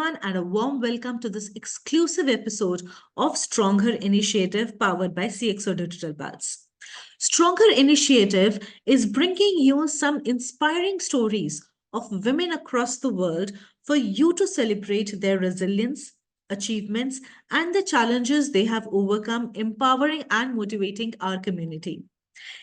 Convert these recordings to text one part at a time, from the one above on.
everyone, and a warm welcome to this exclusive episode of Stronger Initiative powered by CXO Digital Pulse. Stronger Initiative is bringing you some inspiring stories of women across the world for you to celebrate their resilience, achievements, and the challenges they have overcome, empowering and motivating our community.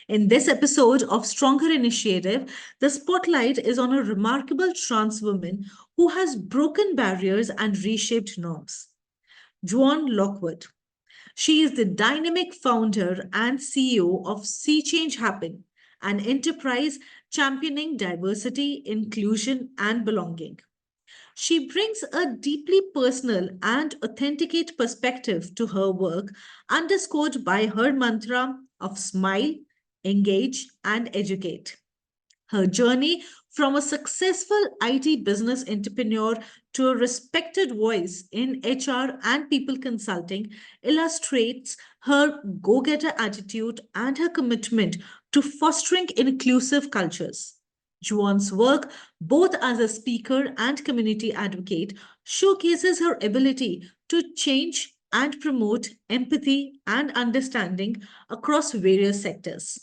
In this episode of Stronger Initiative, the spotlight is on a remarkable trans woman who has broken barriers and reshaped norms. Joanne Lockwood. She is the dynamic founder and CEO of See Change Happen, an enterprise championing diversity, inclusion, and belonging. She brings a deeply personal and authenticate perspective to her work, underscored by her mantra of smile, engage, and educate. Her journey from a successful IT business entrepreneur to a respected voice in HR and people consulting illustrates her go getter attitude and her commitment to fostering inclusive cultures. Juan's work, both as a speaker and community advocate, showcases her ability to change and promote empathy and understanding across various sectors.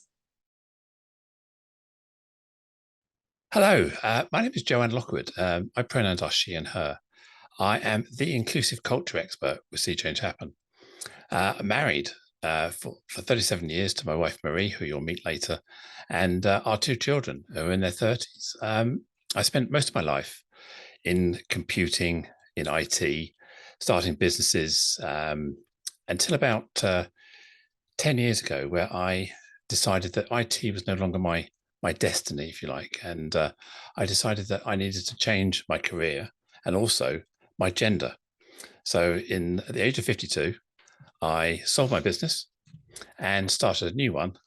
Hello, my name is Joanne Lockwood. My pronouns are she and her. I am the inclusive culture expert with See Change Happen. I'm married for 37 years to my wife Marie, who you'll meet later, and our two children who are in their 30s. I spent most of my life in computing, in IT, starting businesses until about 10 years ago, where I decided that IT was no longer my destiny, if you like. And I decided that I needed to change my career and also my gender. So at the age of 52, I sold my business and started a new one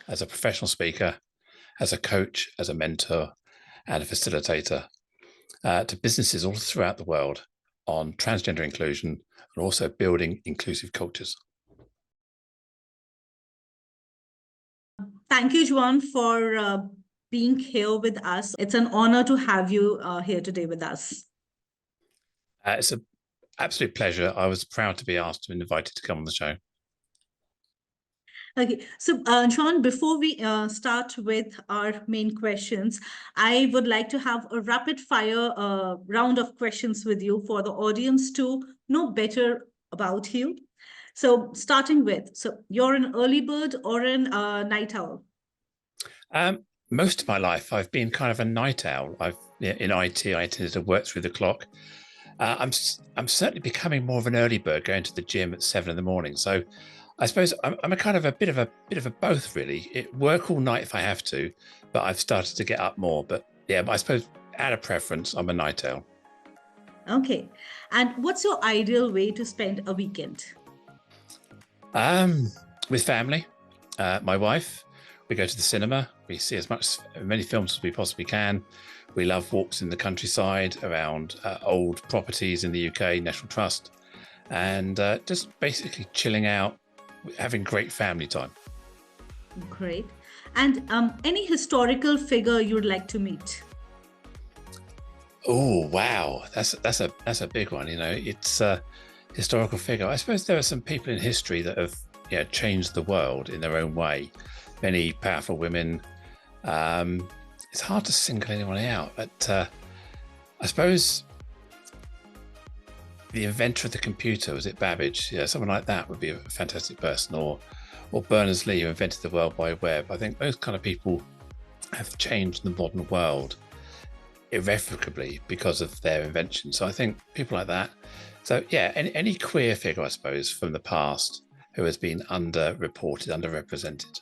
as a professional speaker, as a coach, as a mentor, and a facilitator to businesses all throughout the world on transgender inclusion and also building inclusive cultures. Thank you, Juan, for being here with us. It's an honor to have you here today with us. It's an absolute pleasure. I was proud to be asked and invited to come on the show. Okay, so John, before we start with our main questions, I would like to have a rapid fire round of questions with you for the audience to know better about you. So starting with, so you're an early bird or an night owl? Most of my life, I've been kind of a night owl. In IT, I tended to work through the clock. I'm certainly becoming more of an early bird, going to the gym at 7 in the morning. So I suppose I'm a kind of a bit of a both, really. Work all night if I have to, but I've started to get up more. But yeah, I suppose out of preference, I'm a night owl. Okay, and what's your ideal way to spend a weekend? With family, my wife. We go to the cinema. We see as many films as we possibly can. We love walks in the countryside around old properties in the UK, National Trust, and just basically chilling out, having great family time. Great. And any historical figure you'd like to meet? Oh wow, that's a big one. You know, it's a historical figure. I suppose there are some people in history that have changed the world in their own way. Many powerful women. It's hard to single anyone out, but I suppose the inventor of the computer, was it Babbage? Yeah, someone like that would be a fantastic person, or Berners-Lee, who invented the World Wide Web. I think those kind of people have changed the modern world irrevocably because of their invention. So I think people like that. So yeah, any queer figure, I suppose, from the past who has been underreported, underrepresented.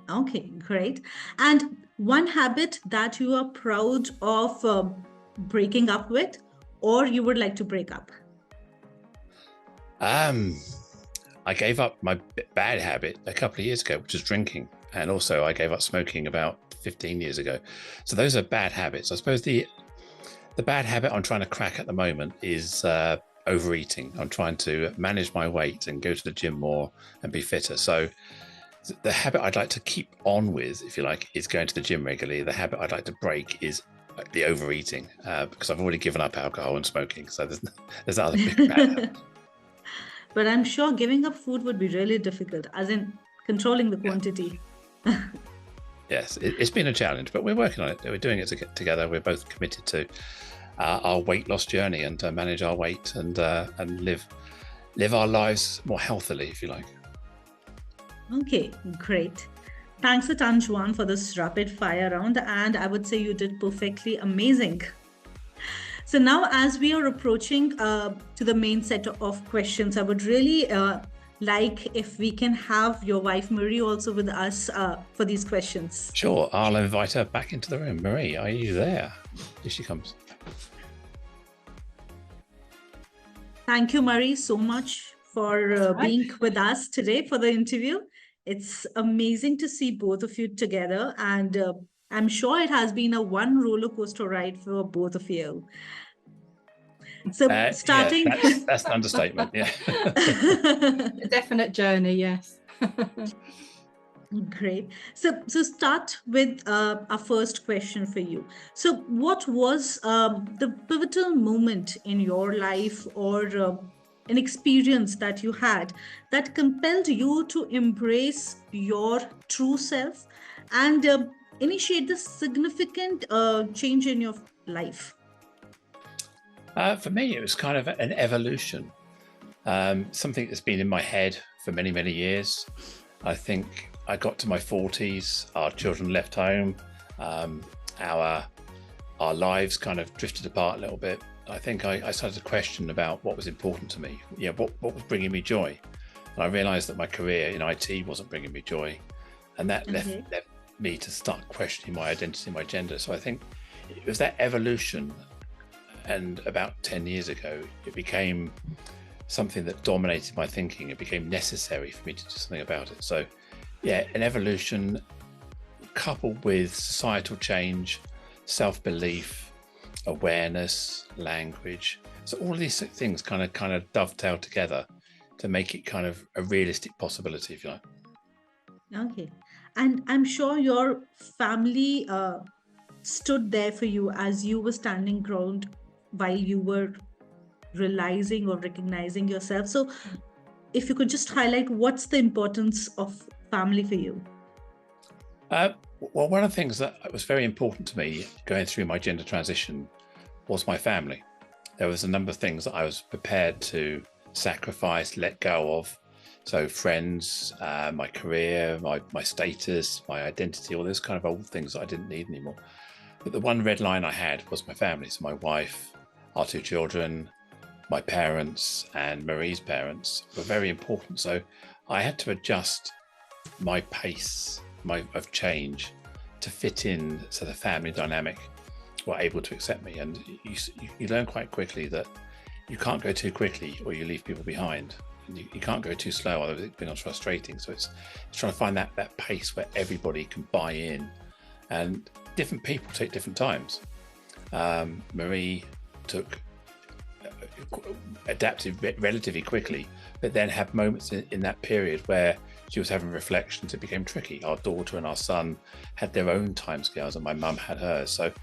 Okay, great. And one habit that you are proud of breaking up with, or you would like to break up? I gave up my bad habit a couple of years ago, which was drinking. And also I gave up smoking about 15 years ago. So those are bad habits. I suppose the bad habit I'm trying to crack at the moment is overeating. I'm trying to manage my weight and go to the gym more and be fitter. So the habit I'd like to keep on with, if you like, is going to the gym regularly. The habit I'd like to break is the overeating, because I've already given up alcohol and smoking. So there's other big bad habits. But I'm sure giving up food would be really difficult, as in controlling the quantity. Yes, it's been a challenge, but we're working on it. We're doing it together. We're both committed to our weight loss journey and manage our weight and live our lives more healthily, if you like. Okay, great. Thanks a ton, Joanne, for this rapid fire round. And I would say you did perfectly amazing. So now, as we are approaching to the main set of questions, I would really like if we can have your wife, Marie, also with us for these questions. Sure, I'll invite her back into the room. Marie, are you there? Here she comes. Thank you, Marie, so much for being with us today for the interview. It's amazing to see both of you together, and I'm sure it has been a one roller coaster ride for both of you. So starting, yeah, that's an understatement. Yeah, a definite journey. Yes. Great. So start with our first question for you. So, what was the pivotal moment in your life or an experience that you had that compelled you to embrace your true self and initiate this significant change in your life? for me, it was kind of an evolution. Something that's been in my head for many, many years. I think I got to my 40s, our children left home, our lives kind of drifted apart a little bit. I think I started to question about what was important to me. Yeah, what was bringing me joy? And I realized that my career in IT wasn't bringing me joy. And that left me to start questioning my identity, my gender. So I think it was that evolution. And about 10 years ago, it became something that dominated my thinking. It became necessary for me to do something about it. So yeah, an evolution coupled with societal change, self-belief, awareness, language. So all of these things kind of dovetail together to make it kind of a realistic possibility, if you like. Okay. And I'm sure your family stood there for you as you were standing ground while you were realizing or recognizing yourself. So, if you could just highlight what's the importance of family for you? Well, one of the things that was very important to me going through my gender transition was my family. There was a number of things that I was prepared to sacrifice, let go of. So friends, my career, my status, my identity, all those kind of old things that I didn't need anymore. But the one red line I had was my family. So my wife, our two children, my parents and Marie's parents were very important. So I had to adjust my pace of change to fit in so the family dynamic were able to accept me. And you learn quite quickly that you can't go too quickly or you leave people behind. And you can't go too slow, otherwise it becomes frustrating. So it's trying to find that pace where everybody can buy in. And different people take different times. Marie adapted relatively quickly, but then had moments in that period where she was having reflections. It became tricky. Our daughter and our son had their own timescales and my mum had hers. So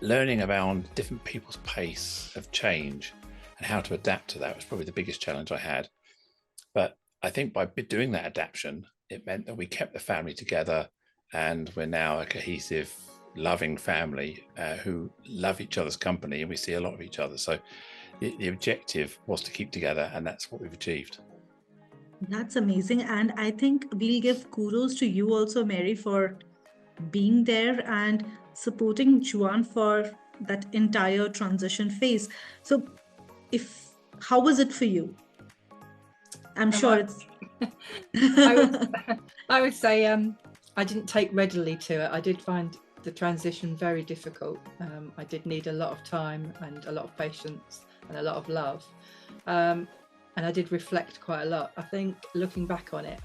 learning around different people's pace of change and how to adapt to that was probably the biggest challenge I had. But I think by doing that adaptation, it meant that we kept the family together and we're now a cohesive, loving family who love each other's company and we see a lot of each other. So the objective was to keep together, and that's what we've achieved. That's amazing. And I think we'll give kudos to you also, Mary, for being there and supporting Joanne for that entire transition phase. So how was it for you? I'm sure it's I would say I didn't take readily to it. I did find the transition very difficult. I did need a lot of time and a lot of patience and a lot of love. And I did reflect quite a lot. I think looking back on it,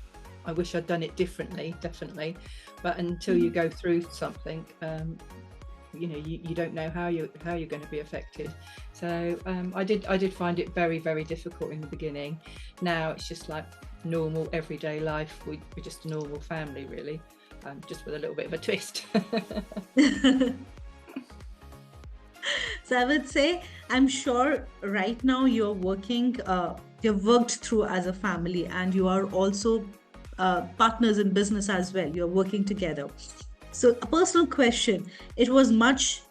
I wish I'd done it differently, definitely. But until you go through something, you don't know how you're going to be affected. So I did find it very, very difficult in the beginning. Now it's just like normal everyday life. We're just a normal family, really, just with a little bit of a twist. So I would say, I'm sure right now you've worked through as a family, and you are also partners in business as well. You're working together. So, a personal question: it was much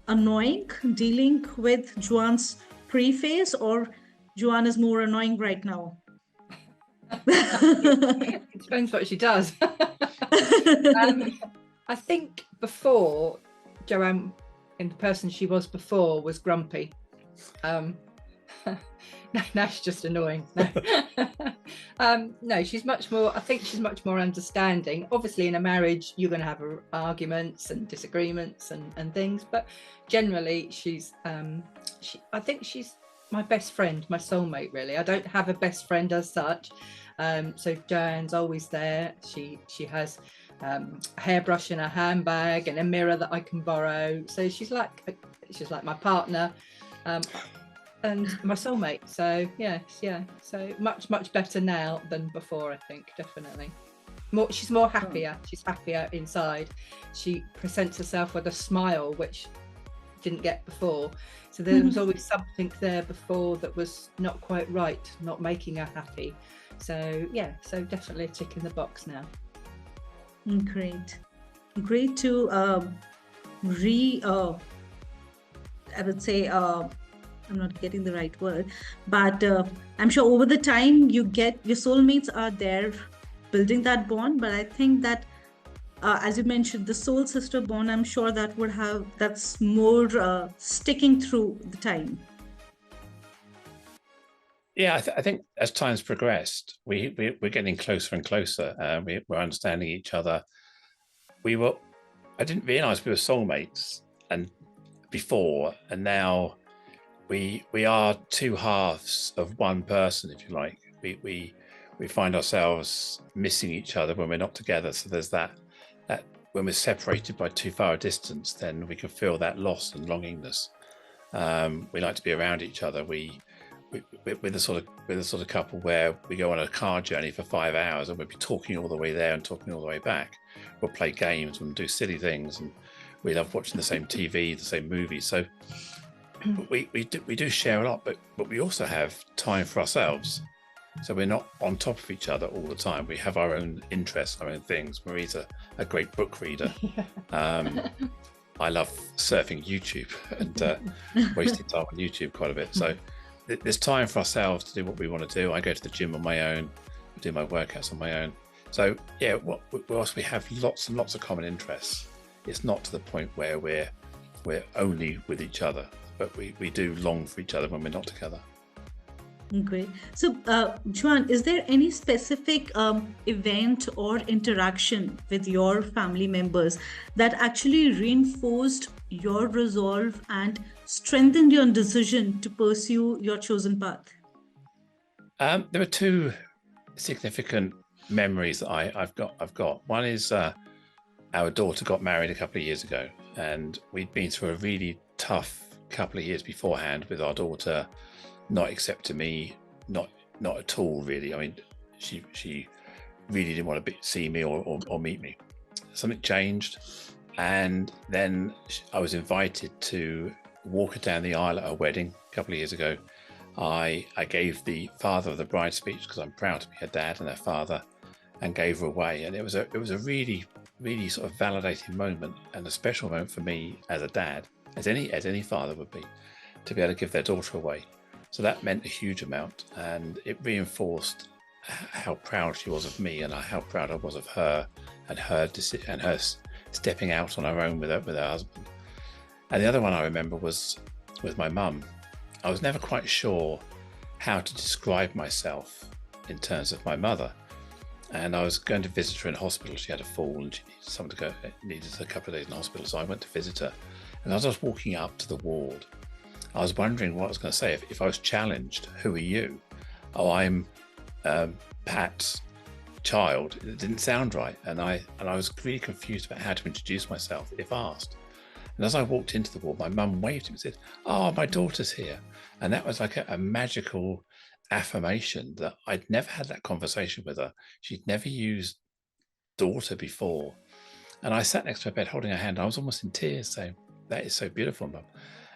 annoying dealing with Joanne's preface, or Joanne is more annoying right now? It depends what she does. I think before, Joanne, in the person she was before, was grumpy. Now she's just annoying. No, she's much more. I think she's much more understanding. Obviously, in a marriage, you're going to have arguments and disagreements and things, but generally, I think she's my best friend, my soulmate. Really, I don't have a best friend as such. So Joanne's always there. She has a hairbrush in her handbag and a mirror that I can borrow. So she's like my partner. And my soulmate. So yeah. So much better now than before, I think, definitely. She's more happier. She's happier inside. She presents herself with a smile, which didn't get before. So there was always something there before that was not quite right, not making her happy. So yeah, so definitely a tick in the box now. Great to I would say, I'm not getting the right word, but I'm sure over the time your soulmates are there building that bond. But I think that, as you mentioned, the soul sister bond, I'm sure that's more sticking through the time. Yeah, I think as time's progressed, we're getting closer and closer. We're understanding each other. I didn't realize we were soulmates and before, and now we are two halves of one person, if you like. We find ourselves missing each other when we're not together. So there's that when we're separated by too far a distance, then we can feel that loss and longingness. We like to be around each other. We're the sort of couple where we go on a car journey for 5 hours and we'll be talking all the way there and talking all the way back. We'll play games and do silly things, and we love watching the same TV, the same movies. So we do share a lot, but we also have time for ourselves. So we're not on top of each other all the time. We have our own interests, our own things. Marie's a great book reader. I love surfing YouTube and wasting time on YouTube quite a bit. So there's time for ourselves to do what we want to do. I go to the gym on my own, do my workouts on my own. So yeah, whilst we have lots and lots of common interests, it's not to the point where we're only with each other, but we do long for each other when we're not together. Great. So, Joanne, is there any specific event or interaction with your family members that actually reinforced your resolve and strengthened your decision to pursue your chosen path? There are two significant memories that I've got. One is our daughter got married a couple of years ago, and we'd been through a really tough couple of years beforehand with our daughter not accepting me, not at all, really. I mean, she really didn't want to see me or meet me. Something changed, and then I was invited to walk her down the aisle at her wedding a couple of years ago. I gave the father of the bride speech because I'm proud to be her dad and her father, and gave her away. And it was a really, really sort of validating moment and a special moment for me as a dad, as any father would be, to be able to give their daughter away. So that meant a huge amount, and it reinforced how proud she was of me and how proud I was of her and her stepping out on her own with her husband. And the other one I remember was with my mum. I was never quite sure how to describe myself in terms of my mother. And I was going to visit her in hospital. She had a fall and she needed a couple of days in hospital. So I went to visit her. And as I was walking up to the ward, I was wondering what I was going to say. If I was challenged, who are you? Oh, I'm Pat's child. It didn't sound right. And I was really confused about how to introduce myself if asked. And as I walked into the ward, my mum waved at me and said, "Oh, my daughter's here." And that was like a magical affirmation that I'd never had that conversation with her. She'd never used daughter before. And I sat next to her bed holding her hand. I was almost in tears saying, "That is so beautiful, Mum."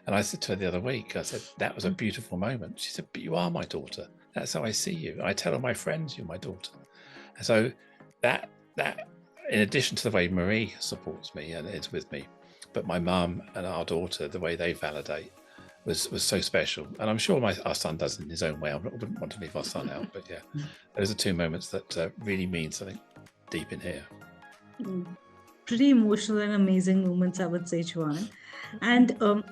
And I said to her the other week, I said, that was a beautiful moment. She said, but you are my daughter. That's how I see you. I tell all my friends you're my daughter. And so that in addition to the way Marie supports me and is with me, but my mum and our daughter, the way they validate was so special. And I'm sure our son does in his own way. I wouldn't want to leave our son out, but yeah, those are two moments that really mean something deep in here. Pretty emotional and amazing moments, I would say, Joanne. And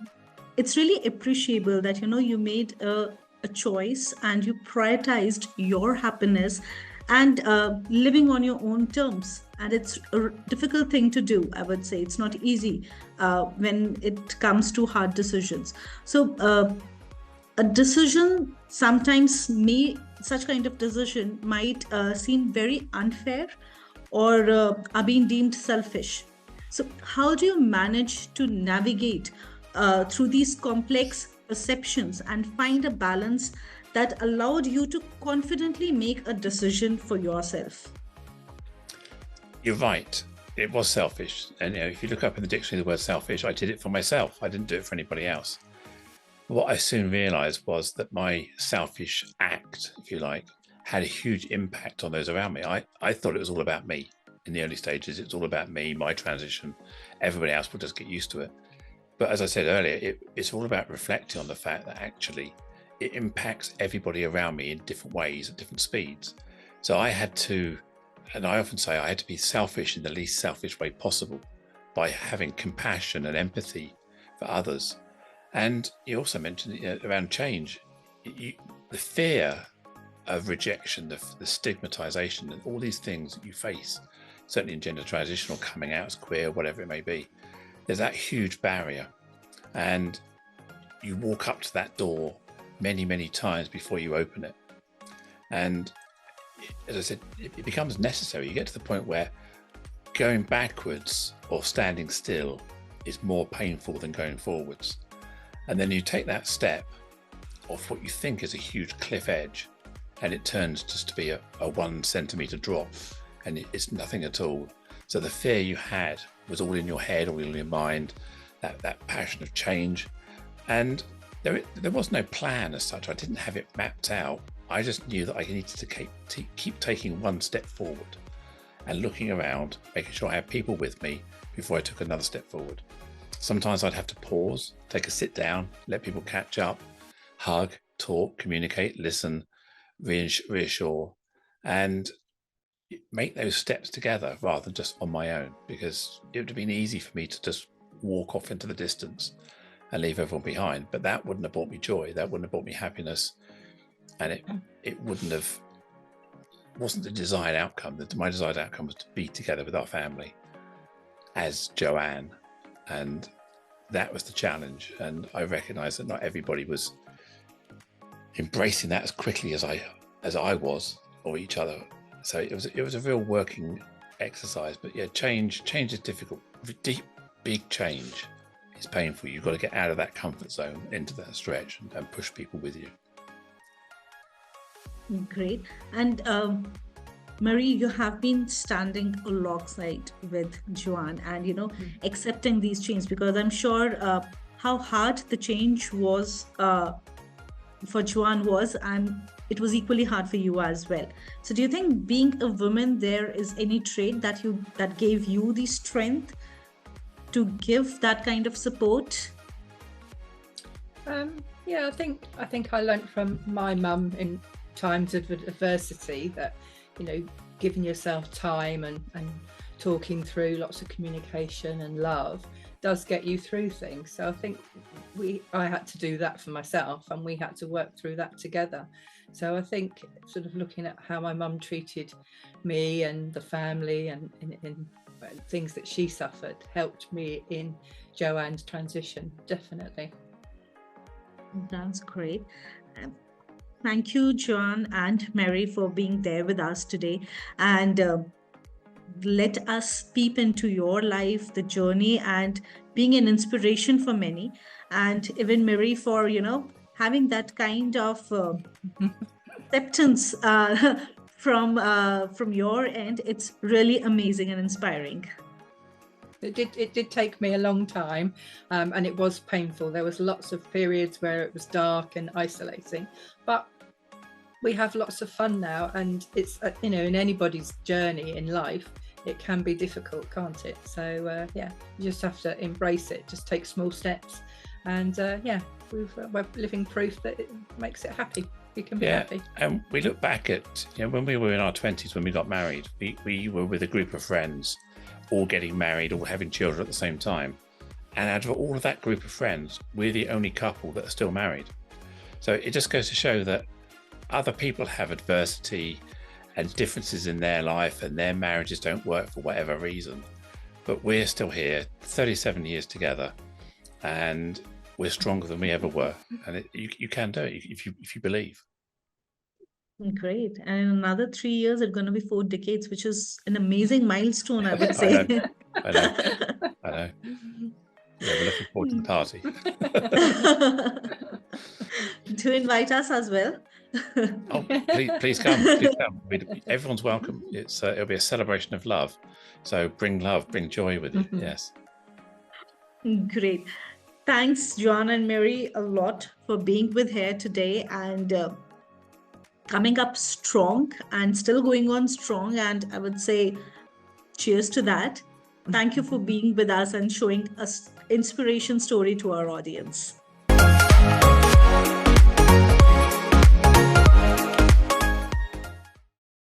it's really appreciable that, you made a choice and you prioritized your happiness and living on your own terms. And it's a difficult thing to do, I would say. It's not easy when it comes to hard decisions. So a decision sometimes such kind of decision might seem very unfair or are being deemed selfish. So how do you manage to navigate through these complex perceptions and find a balance that allowed you to confidently make a decision for yourself? You're right. It was selfish. And if you look up in the dictionary the word selfish, I did it for myself. I didn't do it for anybody else. What I soon realized was that my selfish act, if you like, had a huge impact on those around me. I thought it was all about me in the early stages. It's all about me, my transition. Everybody else will just get used to it. But as I said earlier, it's all about reflecting on the fact that actually it impacts everybody around me in different ways at different speeds. So I had to, and I often say I had to be selfish in the least selfish way possible by having compassion and empathy for others. And you also mentioned around change, the fear of rejection, the stigmatization, and all these things that you face, certainly in gender transition or coming out as queer, whatever it may be. There's that huge barrier, and you walk up to that door many, many times before you open it. And as I said, it becomes necessary. You get to the point where going backwards or standing still is more painful than going forwards. And then you take that step off what you think is a huge cliff edge, and it turns just to be a 1 centimeter drop, and it's nothing at all. So the fear you had was all in your head, all in your mind, that passion of change. And there was no plan as such. I didn't have it mapped out. I just knew that I needed to keep taking 1 step forward and looking around, making sure I had people with me before I took another step forward. Sometimes I'd have to pause, take a sit down, let people catch up, hug, talk, communicate, listen, reassure, and make those steps together rather than just on my own, because it would have been easy for me to just walk off into the distance and leave everyone behind. But that wouldn't have brought me joy. That wouldn't have brought me happiness. And it wasn't the desired outcome. My desired outcome was to be together with our family as Joanne. And that was the challenge. And I recognized that not everybody was embracing that as quickly as I was, or each other. So it was a real working exercise. But yeah, change is difficult. Deep, big change is painful. You've got to get out of that comfort zone into that stretch and push people with you. Great. And Marie, you have been standing alongside with Joanne and, accepting these changes, because I'm sure how hard the change was for Joanne was, and it was equally hard for you as well. So do you think being a woman, there is any trait that gave you the strength to give that kind of support? Yeah, I think I learned from my mum in times of adversity that, giving yourself time and talking through lots of communication and love does get you through things. So I think I had to do that for myself, and we had to work through that together. So I think sort of looking at how my mum treated me and the family and in things that she suffered helped me in Joanne's transition, definitely. That's great. Thank you, Joanne and Mary, for being there with us today, and let us peep into your life, the journey, and being an inspiration for many. And even Mary, for having that kind of acceptance from your end. It's really amazing and inspiring. It did take me a long time, and it was painful. There was lots of periods where it was dark and isolating, but we have lots of fun now, and it's in anybody's journey in life, it can be difficult, can't it? So yeah, you just have to embrace it. Just take small steps, and yeah, we're living proof that it makes it happy. We can be happy. And we look back at when we were in our 20s, when we got married, we were with a group of friends, all getting married, all having children at the same time. And out of all of that group of friends, we're the only couple that are still married. So it just goes to show that other people have adversity and differences in their life, and their marriages don't work for whatever reason. But we're still here, 37 years together, and we're stronger than we ever were. And you can do it if you believe. Great. And in another 3 years, it's going to be 4 decades, which is an amazing milestone, I would say. I know. Yeah, we're looking forward to the party. Do invite us as well. Oh, please come. Please come. Everyone's welcome. It'll be a celebration of love. So bring love, bring joy with you. Yes. Great. Thanks, Joanne and Mary, a lot for being with here today and coming up strong and still going on strong. And I would say cheers to that. Thank you for being with us and showing us inspiration story to our audience.